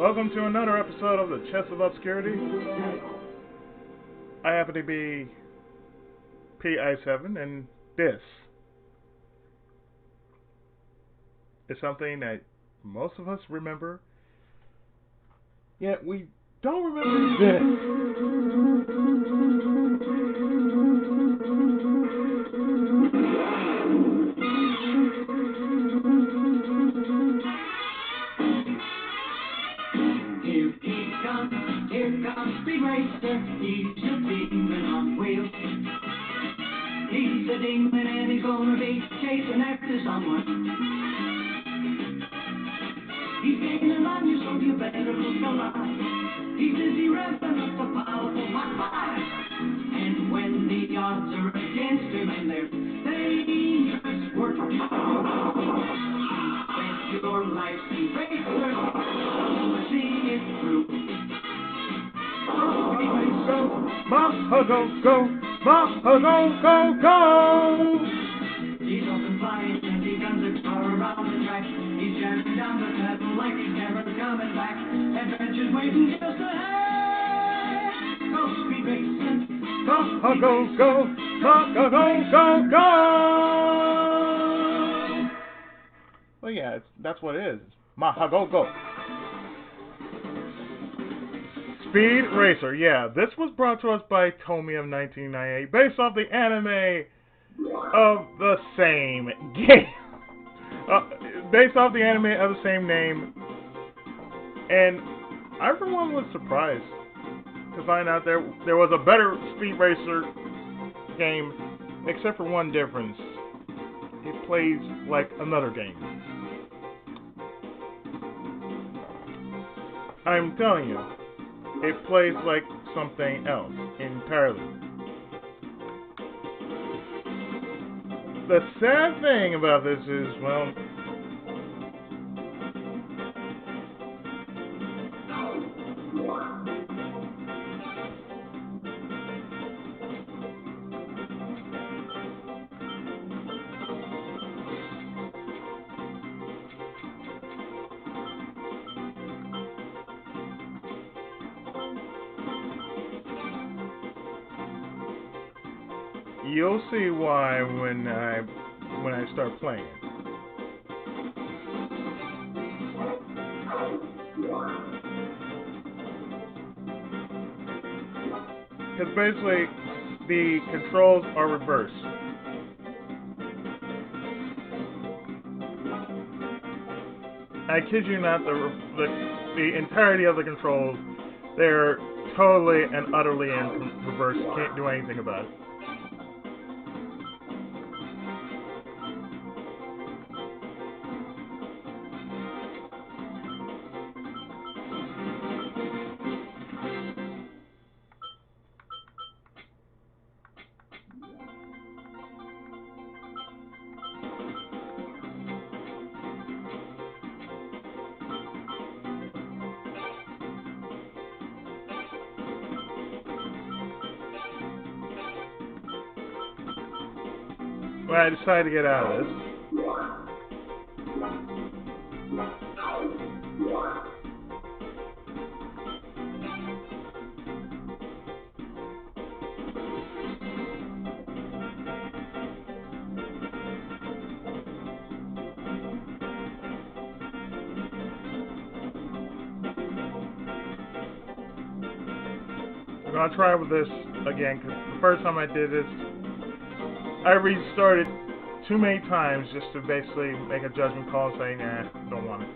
Welcome to another episode of the Chest of Obscurity. I happen to be PI7, and this is something that most of us remember, yet we don't remember this. Here comes Speed Racer, he's a demon on wheels. He's a demon and he's gonna be chasing after someone. He's gaining on you, so you better look alive. He's busy revving up a powerful Mach 5. And when the odds are against him and they're dangerous work, bet your life, Speed Racer, see it through. Go, go! He's off and flying and he guns a car around the track. He's jamming down the pedal like he's never coming back. Adventure's waiting just ahead. Go, Speed Racing. Go! Well, yeah, that's what it is. Go. Speed Racer, yeah. This was brought to us by Tomy of 1998, based off the anime of the same game. Based off the anime of the same name. And I, for one, was surprised to find out there was a better Speed Racer game, except for one difference. It plays like another game. I'm telling you. It plays like something else entirely. The sad thing about this is, well, you'll see why when I start playing it. Because basically, the controls are reversed. I kid you not, the entirety of the controls, they're totally and utterly in reverse. You can't do anything about it. But I decided to get out of this. I'm gonna try with this again, because the first time I did this, I restarted too many times just to basically make a judgment call saying, nah, don't want it.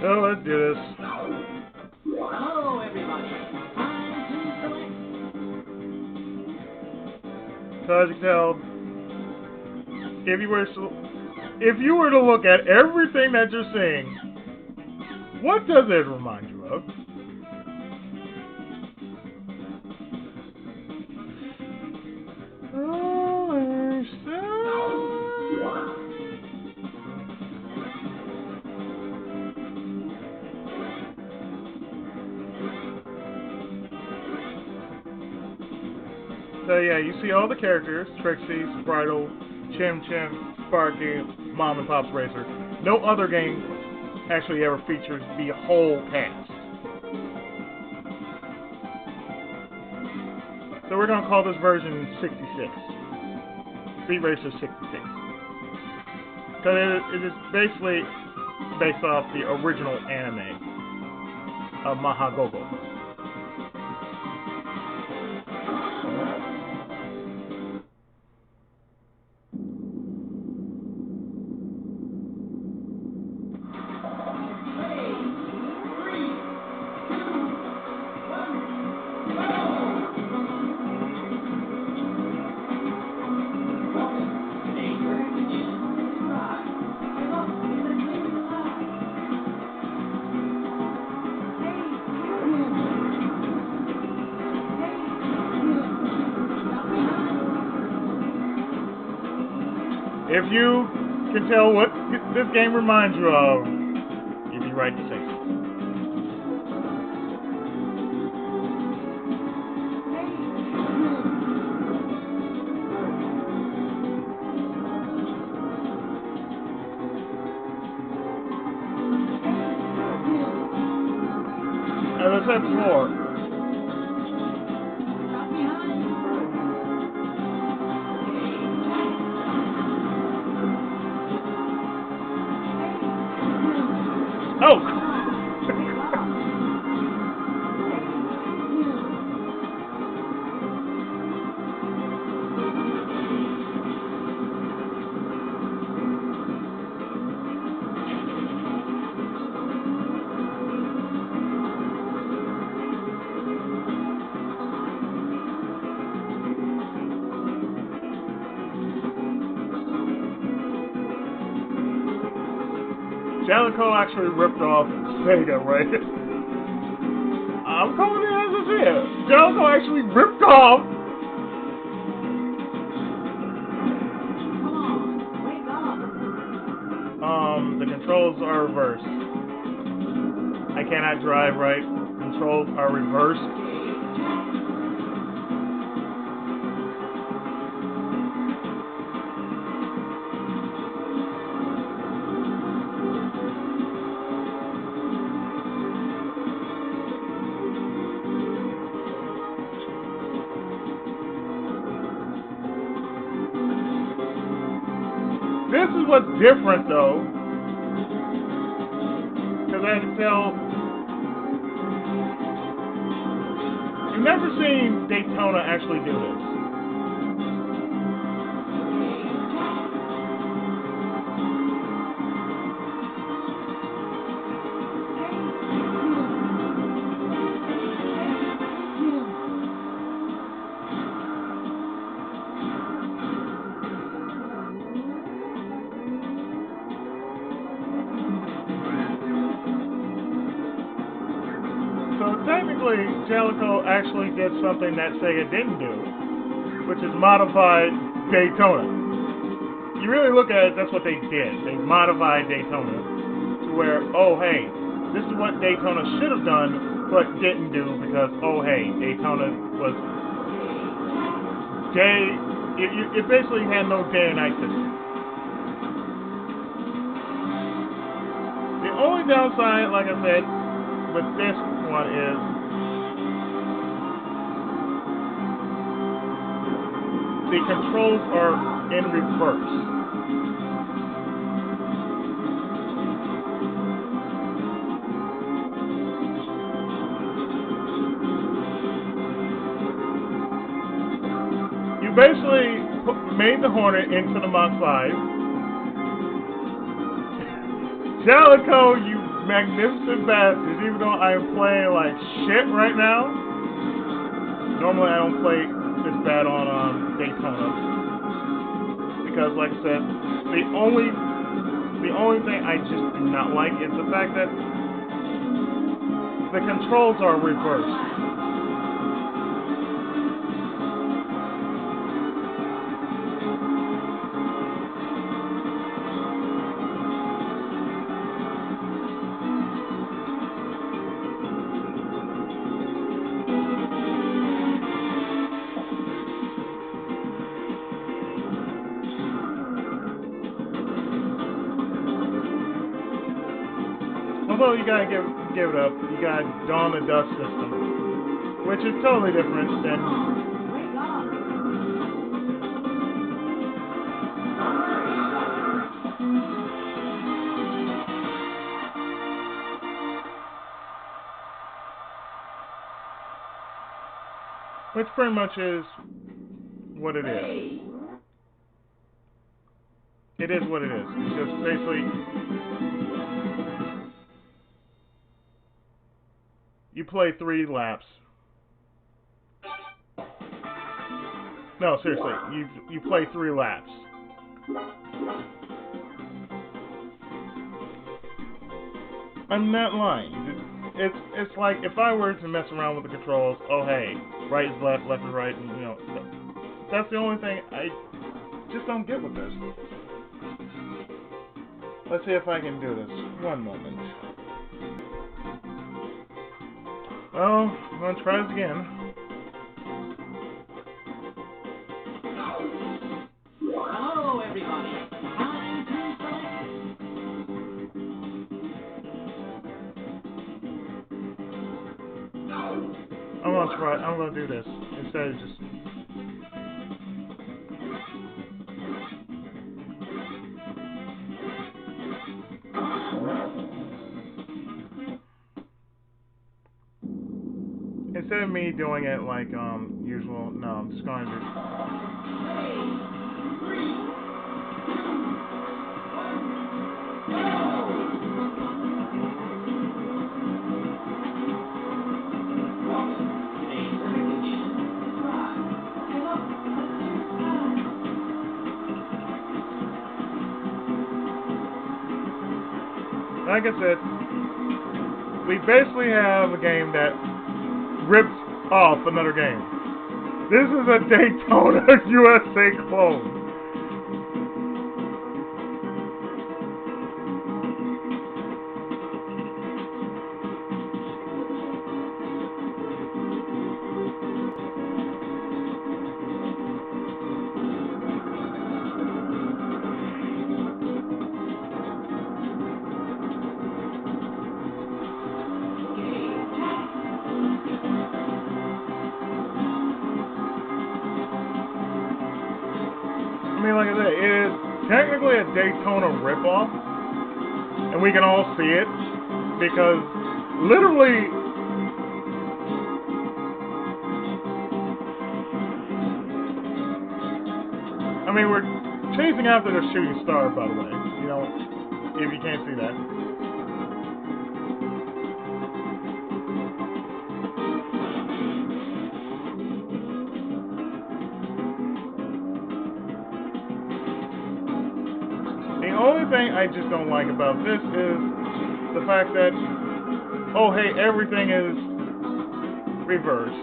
So let's do this. Hello, everybody. So as you can tell, if you were to look at everything that you're seeing, what does it remind you of? So yeah, you see all the characters: Trixie, Spritle, Chim Chim, Sparky, Mom and Pop's Racer. No other game actually ever features the whole cast. So we're gonna call this version 66, Speed Racer 66, because it is basically based off the original anime of Mahagogo. If you can tell what this game reminds you of, you'd be right to say so. As I said before, oh! Jalico actually ripped off Sega, right? I'm calling it as it is. Jalico actually ripped off. The controls are reversed. I cannot drive right. Controls are reversed. This is what's different, though, because I can tell you've never seen Daytona actually do this. Technically, Jalico actually did something that Sega didn't do, which is modified Daytona. You really look at it, that's what they did. They modified Daytona to where, oh hey, this is what Daytona should have done, but didn't do because, oh hey, Daytona was it basically had no day and night system. The only downside, like I said, with this one is the controls are in reverse. You basically made the Hornet into the Mach 5. Jalico, you magnificent bastards, even though I am playing like shit right now. Normally I don't play this bad on Daytona. Because like I said, the only thing I just do not like is the fact that the controls are reversed. Although you gotta give it up, you got Dawn of Dust system, which is totally different than. Which pretty much is what it is. It is what it is. It's just basically you play 3 laps. No, seriously, you play 3 laps. I'm not lying. It's like if I were to mess around with the controls. Oh hey, right is left, left is right, and you know that's the only thing I just don't get with this. Let's see if I can do this. One moment. Well, I'm gonna try this again. Hello, everybody. I'm gonna do this instead of just. Instead of me doing it like usual, no, I'm just going to do. Like I said, we basically have a game that rips off another game. This is a Daytona USA clone. I mean, like I said, it is technically a Daytona ripoff, and we can all see it, because literally, I mean, we're chasing after the shooting star, by the way, you know, if you can't see that. The only thing I just don't like about this is the fact that, oh hey, everything is reversed.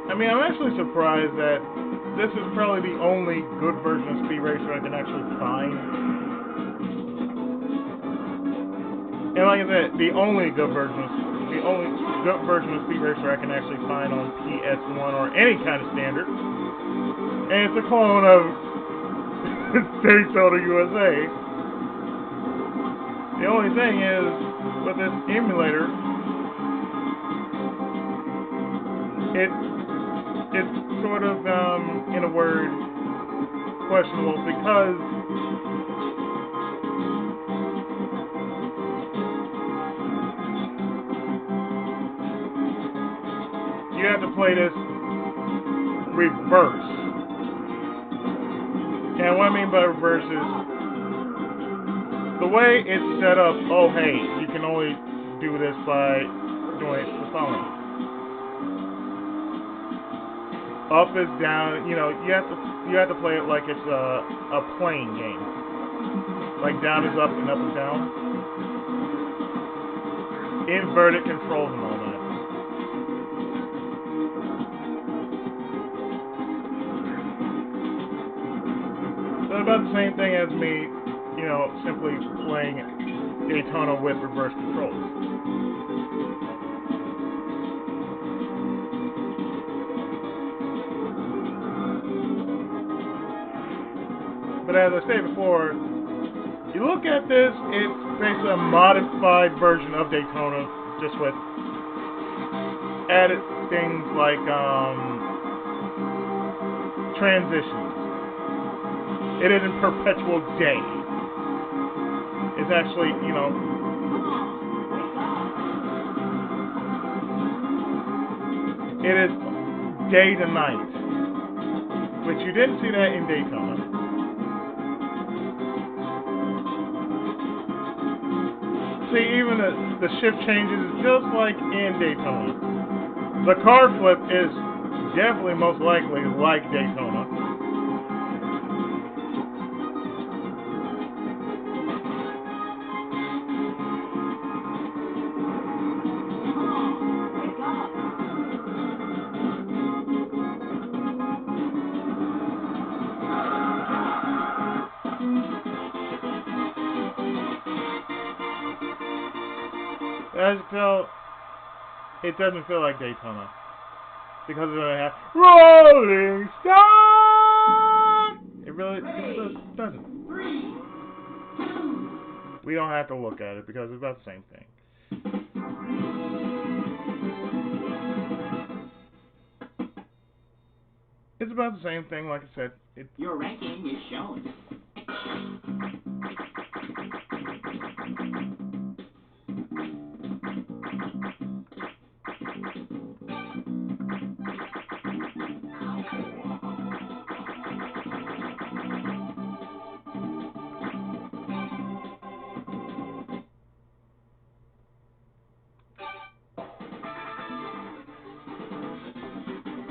I mean, I'm actually surprised that this is probably the only good version of Speed Racer I can actually find. And like I said, the only good version of Speed Racer I can actually find on PS1 or any kind of standard. And it's a clone of Daytona USA. The only thing is, with this emulator, it's sort of, in a word, questionable because you have to play this reverse. And what I mean by reverse is the way it's set up. Oh, hey, you can only do this by doing the following. Up is down. You know, you have to play it like it's a playing game. Like down is up and up is down. Inverted controls and all that. So about the same thing as me, you know, simply playing Daytona with reverse controls. But as I said before, you look at this, it's basically a modified version of Daytona, just with added things like transitions. It isn't perpetual day. It's actually, you know, it is day to night, which you didn't see that in Daytona. See, even the shift changes just like in Daytona. The car flip is definitely most likely like Daytona. As you tell, it doesn't feel like Daytona because it doesn't have Rolling Stone. It really doesn't. We don't have to look at it because it's about the same thing. It's about the same thing, like I said. Your ranking is shown.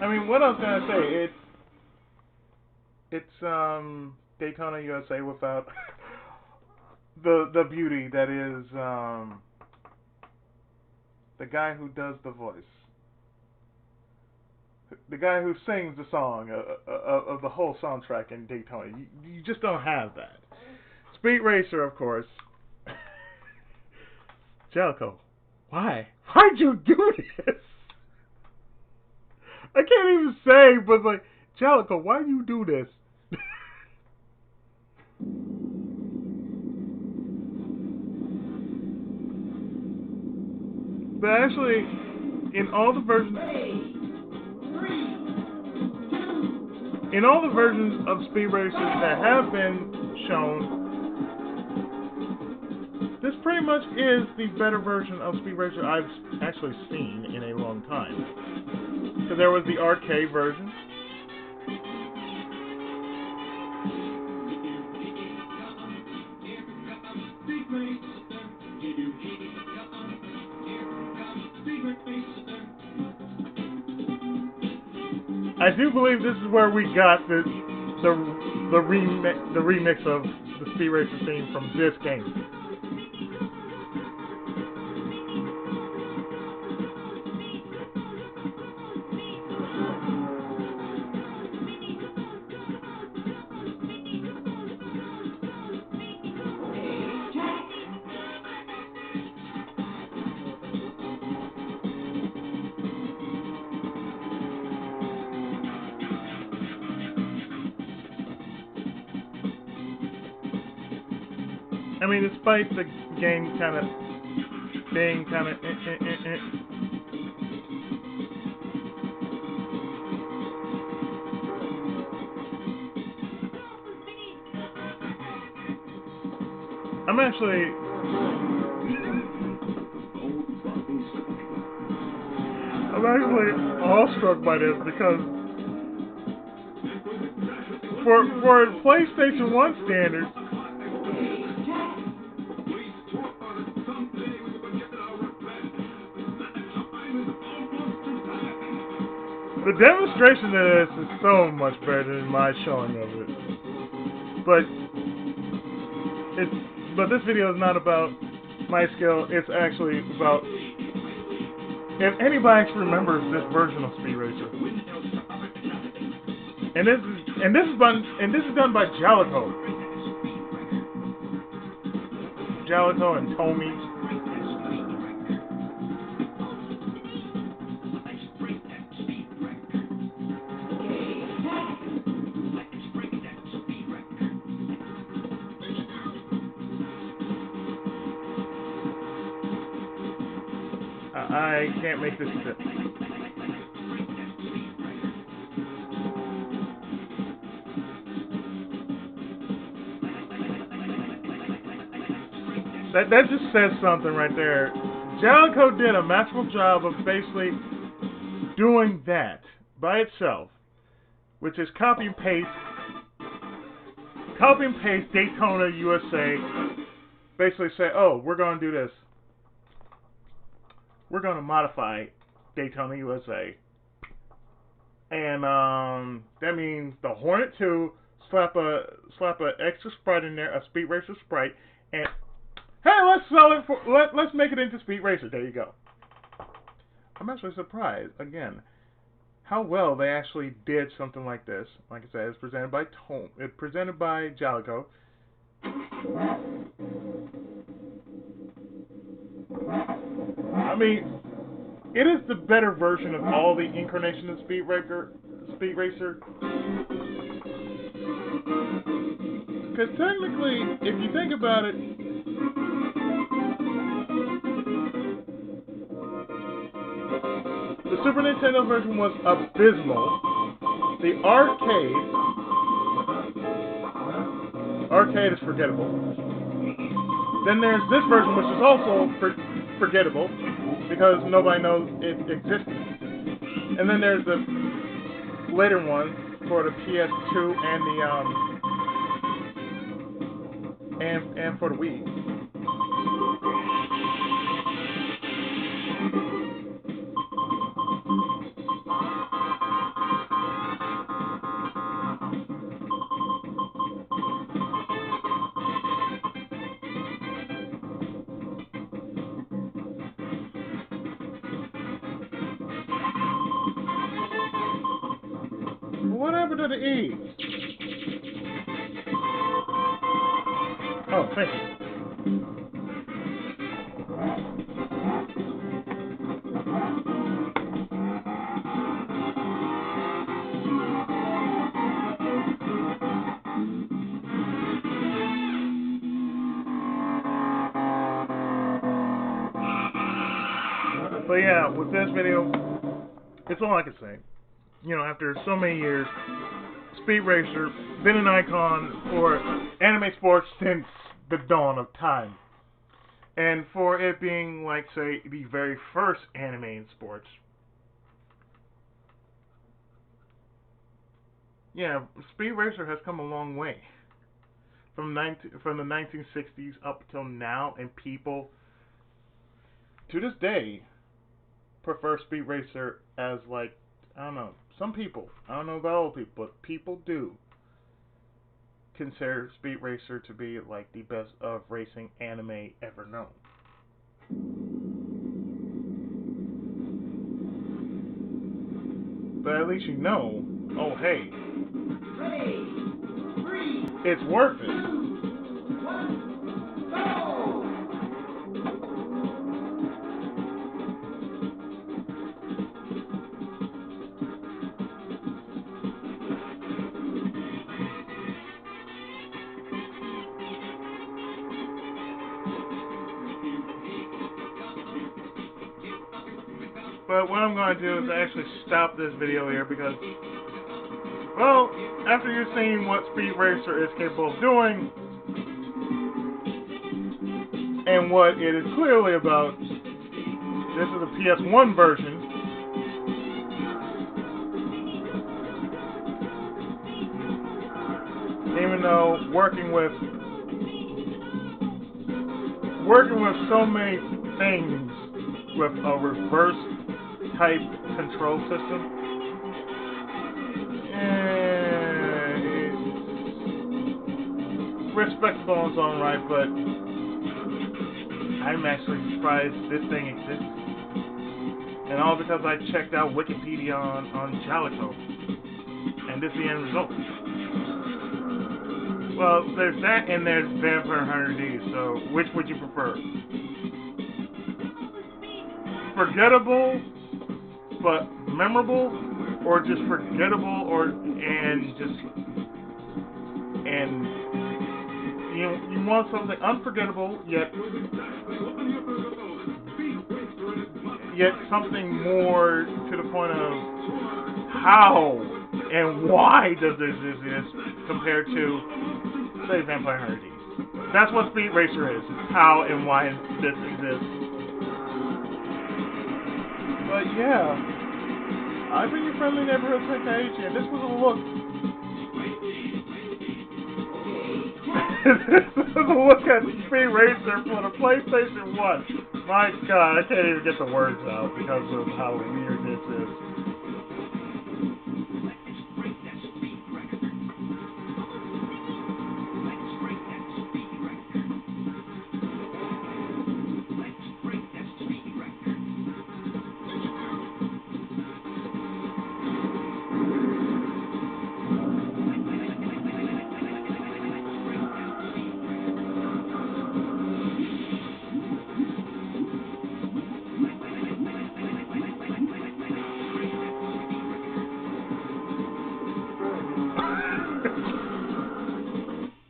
I mean, what else can I say? It's Daytona USA without the beauty that is the guy who does the voice, the guy who sings the song of the whole soundtrack in Daytona. You just don't have that. Speed Racer, of course. Jellicoe, why'd you do this? I can't even say, but like, Jellicoe, why do you do this? But actually, in all the versions of Speed Racers that have been shown, this pretty much is the better version of Speed Racer I've actually seen in a long time. So there was the arcade version. I do believe this is where we got the remix of the Speed Racer theme from this game. I mean, despite the game kind of being kind of I'm actually awestruck by this because for PlayStation 1 standards, The demonstration of this is so much better than my showing of it. But this video is not about my skill. It's actually about if anybody actually remembers this version of Speed Racer. And this is done by Jalico. Jalico and Tomy. I can't make this fit. That just says something right there. Jalico did a masterful job of basically doing that by itself, which is copy and paste Daytona, USA. Basically say, oh, we're going to do this. We're going to modify Daytona, USA. And that means the Hornet 2, slap a extra sprite in there, a Speed Racer sprite, and hey, let's sell it for let's make it into Speed Racer. There you go. I'm actually surprised again how well they actually did something like this. Like I said, it's presented by Jalico. I mean, it is the better version of all the incarnations of Speed Racer. Because technically, if you think about it, the Super Nintendo version was abysmal. The arcade is forgettable. Then there's this version, which is also forgettable because nobody knows it existed. And then there's the later one for the PS2 and for the Wii. What happened to the E? Oh, thank you. But yeah, with this video, it's all I can say. You know, after so many years, Speed Racer been an icon for anime sports since the dawn of time. And for it being, like, say, the very first anime in sports. Yeah, Speed Racer has come a long way. From the 1960s up till now, and people, to this day, prefer Speed Racer as, like, I don't know, some people, I don't know about all people, but people do consider Speed Racer to be like the best of racing anime ever known. But at least you know, oh hey, it's worth it. But what I'm going to do is actually stop this video here because, well, after you're seeing what Speed Racer is capable of doing, and what it is clearly about, this is a PS1 version. Even though working with so many things with a reverse type control system, respectable in its own right, but I'm actually surprised this thing exists. And all because I checked out Wikipedia on Jalico. And this is the end result. Well, there's that and there's Vampire Hunter D, so which would you prefer? Forgettable but memorable, or just forgettable and you want something unforgettable yet something more to the point of how and why does this exist compared to, say, Vampire Hunter D. That's what Speed Racer is. How and why this exists. But yeah, I've been your friendly neighborhood Takenobu, and this was a look. This was a look at Speed Racer for the PlayStation 1. My God, I can't even get the words out because of how weird this is.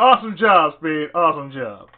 Awesome job, Speed. Awesome job.